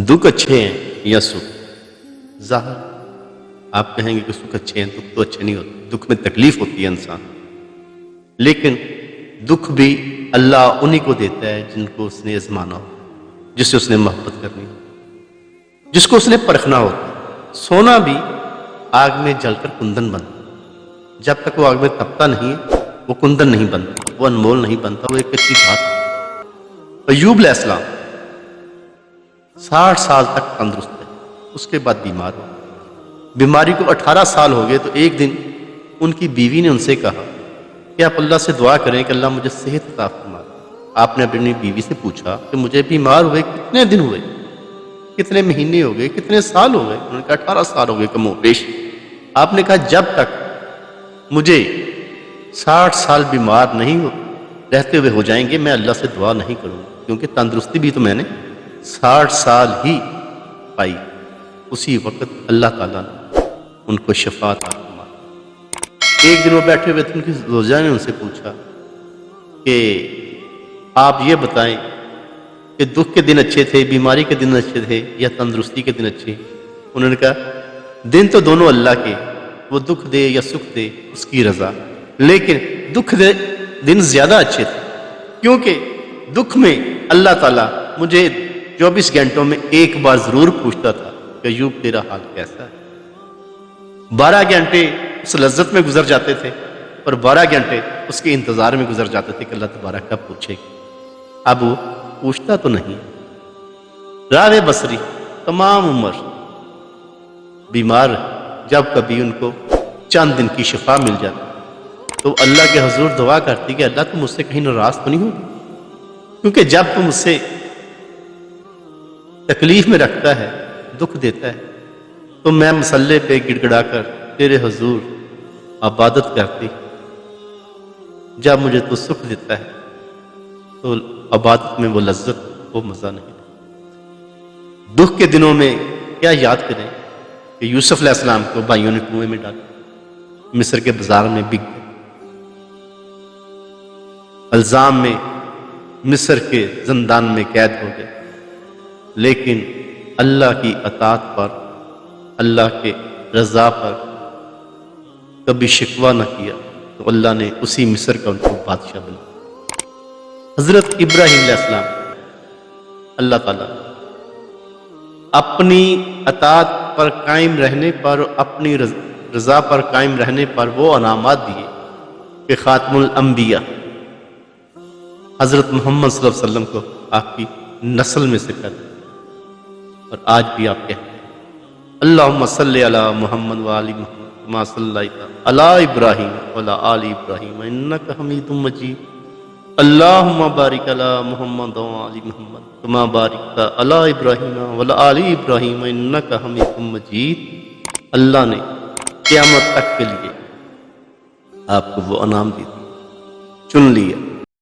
دکھ اچھے ہیں یا سکھ؟ ظاہر آپ کہیں گے کہ سکھ اچھے ہیں، دکھ تو اچھے نہیں ہوتے، دکھ میں تکلیف ہوتی ہے انسان، لیکن دکھ بھی اللہ انہی کو دیتا ہے جن کو اس نے آزمانا ہو، جس سے اس نے محبت کرنی ہو، جس کو اس نے پرکھنا ہوتا ہے۔ سونا بھی آگ میں جل کر کندن بنتا، جب تک وہ آگ میں تپتا نہیں وہ کندن نہیں بنتا، وہ انمول نہیں بنتا، وہ ایک اچھی بات ہے۔ ایوب علیہ السلام 60 سال تک تندرست ہے، اس کے بعد بیمار ہو، بیماری کو 18 سال ہو گئے تو ایک دن ان کی بیوی نے ان سے کہا کہ آپ اللہ سے دعا کریں کہ اللہ مجھے صحت عطا فرما۔ آپ نے اپنی بیوی سے پوچھا کہ مجھے بیمار ہوئے کتنے دن ہوئے، کتنے مہینے ہو گئے، کتنے سال ہو گئے؟ انہوں نے کہا 18 سال ہو گئے کم و بیش۔ آپ نے کہا جب تک مجھے 60 سال بیمار نہیں رہتے ہوئے ہو جائیں گے میں اللہ سے دعا نہیں کروں گا، کیونکہ تندرستی بھی تو میں نے 60 سال ہی پائی۔ اسی وقت اللہ تعالیٰ نے ان کو شفا عطا فرمائی۔ ایک دن وہ بیٹھے ہوئے تھے، ان کی زوجہ نے ان سے پوچھا کہ آپ یہ بتائیں کہ دکھ کے دن اچھے تھے، بیماری کے دن اچھے تھے یا تندرستی کے دن اچھے؟ انہوں نے کہا دن تو دونوں اللہ کے، وہ دکھ دے یا سکھ دے اس کی رضا، لیکن دکھ دے دن زیادہ اچھے تھے، کیونکہ دکھ میں اللہ تعالیٰ مجھے 24 گھنٹوں میں ایک بار ضرور پوچھتا تھا کہ ایوب تیرا حال کیسا ہے۔ 12 گھنٹے اس لذت میں گزر جاتے تھے اور 12 گھنٹے اس کے انتظار میں گزر جاتے تھے کہ اللہ تبارک کب پوچھے گا۔ اب وہ پوچھتا تو نہیں۔ راہ بصری تمام عمر بیمار، جب کبھی ان کو چند دن کی شفا مل جاتی تو اللہ کے حضور دعا کرتی کہ اللہ تم مجھ سے کہیں ناراض تو نہیں ہوگی، کیونکہ جب تم مجھ سے تکلیف میں رکھتا ہے، دکھ دیتا ہے، تو میں مصلے پہ گڑ گڑا کر تیرے حضور عبادت کرتی، جب مجھے تو سکھ دیتا ہے تو عبادت میں وہ لذت، وہ مزہ نہیں۔ دکھ کے دنوں میں کیا یاد کریں کہ یوسف علیہ السلام کو بھائیوں نے کنویں میں ڈالا، مصر کے بازار میں بک گئے، الزام میں مصر کے زندان میں قید ہو گئے، لیکن اللہ کی اطاعت پر، اللہ کے رضا پر کبھی شکوہ نہ کیا تو اللہ نے اسی مصر کا ان کو بادشاہ بنا۔ حضرت ابراہیم علیہ السلام اللہ تعالیٰ اپنی اطاعت پر قائم رہنے پر، اپنی رضا پر قائم رہنے پر وہ انعامات دیے کہ خاتم الانبیاء حضرت محمد صلی اللہ علیہ وسلم کو آپ کی نسل میں سے کر دیا۔ اور آج بھی آپ کہتے ہیں اللہم صلی علی محمد وآل محمد کما صلیت علی ابراہیم وعلی آل ابراہیم انک حمید مجید، اللہم بارک علی محمد وآل محمد کما بارکت علی ابراہیم وعلی آل ابراہیم انک حمید مجید۔ اللہ نے قیامت تک کے لیے آپ کو وہ انعام دی، چن لیا